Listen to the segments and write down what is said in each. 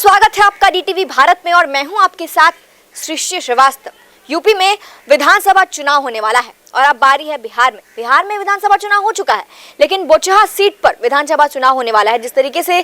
स्वागत है आपका डीटीवी भारत में और मैं हूं आपके साथ सृष्टि श्रीवास्तव। यूपी में विधानसभा चुनाव होने वाला है और अब बारी है बिहार में। बिहार में विधानसभा चुनाव हो चुका है, लेकिन बोचहा सीट पर विधानसभा चुनाव होने वाला है। जिस तरीके से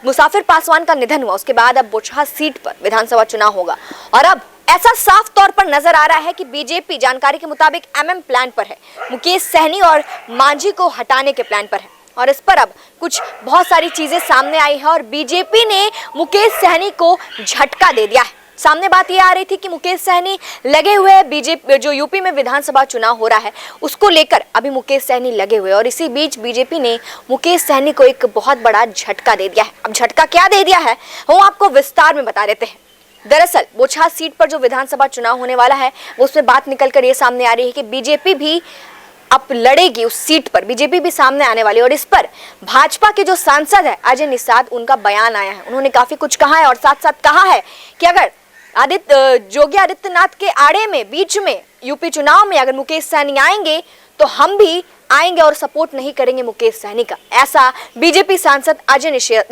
मुसाफिर पासवान का निधन हुआ, उसके बाद अब बोचहा सीट पर विधानसभा चुनाव होगा और अब ऐसा साफ तौर पर नजर आ रहा है कि बीजेपी जानकारी के मुताबिक एमएम प्लान पर है, मुकेश सहनी और मांझी को हटाने के प्लान पर है। और इस पर अब कुछ बहुत सारी चीजें सामने आई है और बीजेपी ने मुकेश सहनी को झटका दे दिया है। सामने बात यह आ रही थी कि मुकेश सहनी लगे हुए बीजेपी, जो यूपी में विधानसभा चुनाव हो रहा है उसको लेकर अभी मुकेश सहनी लगे हुए, और इसी बीच बीजेपी ने मुकेश सहनी को एक बहुत बड़ा झटका दे दिया है। अब झटका क्या दे दिया है वो आपको विस्तार में बता देते हैं। दरअसल बोचहा सीट पर जो विधानसभा चुनाव होने वाला है उसमें बात निकलकर ये सामने आ रही है कि बीजेपी भी अब लड़ेगी उस सीट पर, बीजेपी भी सामने आने वाली है। और इस पर भाजपा के जो सांसद है अजय निषाद, उनका बयान आया है। उन्होंने काफी कुछ कहा है और साथ साथ कहा है कि अगर योगी आदित्यनाथ के आड़े में, बीच में यूपी चुनाव में अगर मुकेश सहनी आएंगे तो हम भी आएंगे और सपोर्ट नहीं करेंगे मुकेश सहनी का, ऐसा बीजेपी सांसद अजय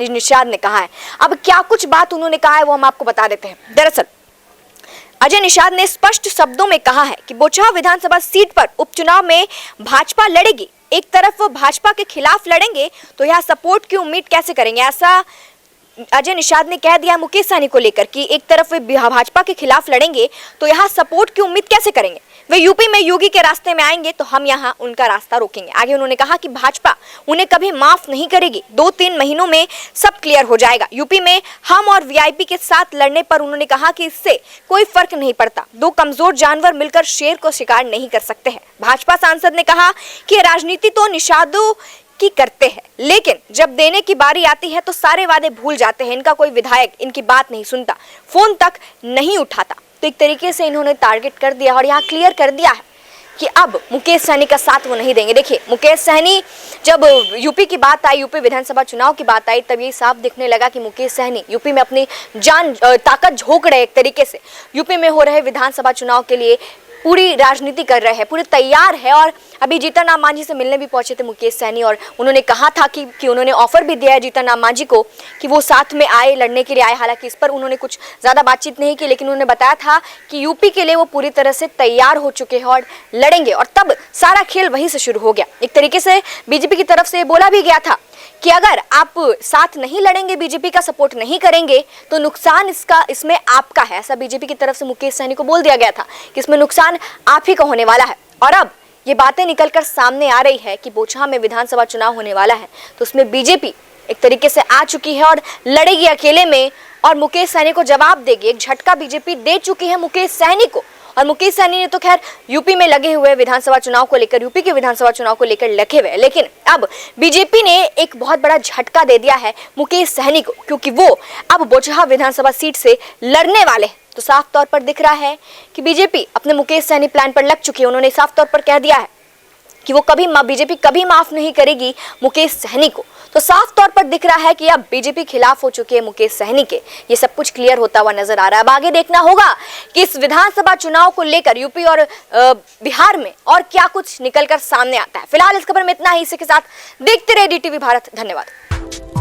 निषाद ने कहा है। अब क्या कुछ बात उन्होंने कहा है वो हम आपको बता देते हैं। दरअसल अजय निषाद ने स्पष्ट शब्दों में कहा है कि बोचहा विधानसभा सीट पर उपचुनाव में भाजपा लड़ेगी। एक तरफ वो भाजपा के खिलाफ लड़ेंगे तो यहाँ सपोर्ट की उम्मीद कैसे करेंगे, ऐसा अजय निषाद ने कह दिया मुकेश सहनी को लेकर कि एक तरफ वे भाजपा के खिलाफ लड़ेंगे तो यहाँ सपोर्ट की उम्मीद कैसे करेंगे। वे यूपी में योगी के रास्ते में आएंगे तो हम यहाँ उनका रास्ता रोकेंगे। आगे उन्होंने कहा कि भाजपा उन्हें कभी माफ नहीं करेगी, 2-3 महीनों में सब क्लियर हो जाएगा। यूपी में हम और वीआईपी के साथ लड़ने पर उन्होंने कहा कि इससे कोई फर्क नहीं पड़ता, दो कमजोर जानवर मिलकर शेर को शिकार नहीं कर सकते हैं। भाजपा सांसद ने कहा कि राजनीति तो निषादों की करते हैं, लेकिन जब देने की बारी आती है तो सारे वादे भूल जाते हैं। इनका कोई विधायक इनकी बात नहीं सुनता, फोन तक नहीं उठाता। तो एक तरीके से इन्होंने टारगेट कर दिया और यहाँ क्लियर कर दिया है कि अब मुकेश सहनी का साथ वो नहीं देंगे। देखिए, मुकेश सहनी, जब यूपी की बात आई, यूपी विधानसभा चुनाव की बात आई, तब ये साफ दिखने लगा कि मुकेश सहनी यूपी में अपनी जान ताकत झोंक रहे, एक तरीके से यूपी में हो रहे विधानसभा चुनाव के लिए पूरी राजनीति कर रहे हैं, पूरे तैयार है। और अभी जीतन राम मांझी से मिलने भी पहुंचे थे मुकेश सहनी और उन्होंने कहा था कि उन्होंने ऑफर भी दिया है जीतन राम मांझी को कि वो साथ में आए, लड़ने के लिए आए। हालांकि इस पर उन्होंने कुछ ज्यादा बातचीत नहीं की, लेकिन उन्होंने बताया था कि यूपी के लिए वो पूरी तरह से तैयार हो चुके हैं और लड़ेंगे। और तब सारा खेल वहीं से शुरू हो गया। एक तरीके से बीजेपी की तरफ से बोला भी गया था कि अगर आप साथ नहीं लड़ेंगे, बीजेपी का सपोर्ट नहीं करेंगे तो नुकसान इसमें आपका है। ऐसा बीजेपी की तरफ से मुकेश सहनी को बोल दिया गया था कि इसमें नुकसान आप ही का होने वाला है। और अब ये बातें निकलकर सामने आ रही है कि बोचहा में विधानसभा चुनाव होने वाला है तो उसमें बीजेपी एक तरीके से आ चुकी है और लड़ेगी अकेले में और मुकेश सहनी को जवाब देगी। एक झटका बीजेपी दे चुकी है मुकेश सहनी को। और मुकेश सहनी ने तो खैर यूपी में लगे हुए विधानसभा चुनाव को लेकर, यूपी के विधानसभा चुनाव को लेकर लगे हुए, लेकिन अब बीजेपी ने एक बहुत बड़ा झटका दे दिया है मुकेश सहनी को, क्योंकि वो अब बोचहा विधानसभा सीट से लड़ने वाले हैं। तो साफ तौर पर दिख रहा है कि बीजेपी अपने मुकेश सहनी प्लान पर लग चुकी है। उन्होंने साफ तौर पर कह दिया है कि वो बीजेपी कभी माफ नहीं करेगी मुकेश सहनी को। तो साफ तौर पर दिख रहा है कि अब बीजेपी खिलाफ हो चुके हैं मुकेश सहनी के। ये सब कुछ क्लियर होता हुआ नजर आ रहा है। अब आगे देखना होगा कि इस विधानसभा चुनाव को लेकर यूपी और बिहार में और क्या कुछ निकलकर सामने आता है। फिलहाल इस खबर में इतना ही। इसी के साथ देखते रहे डीटीवी भारत। धन्यवाद।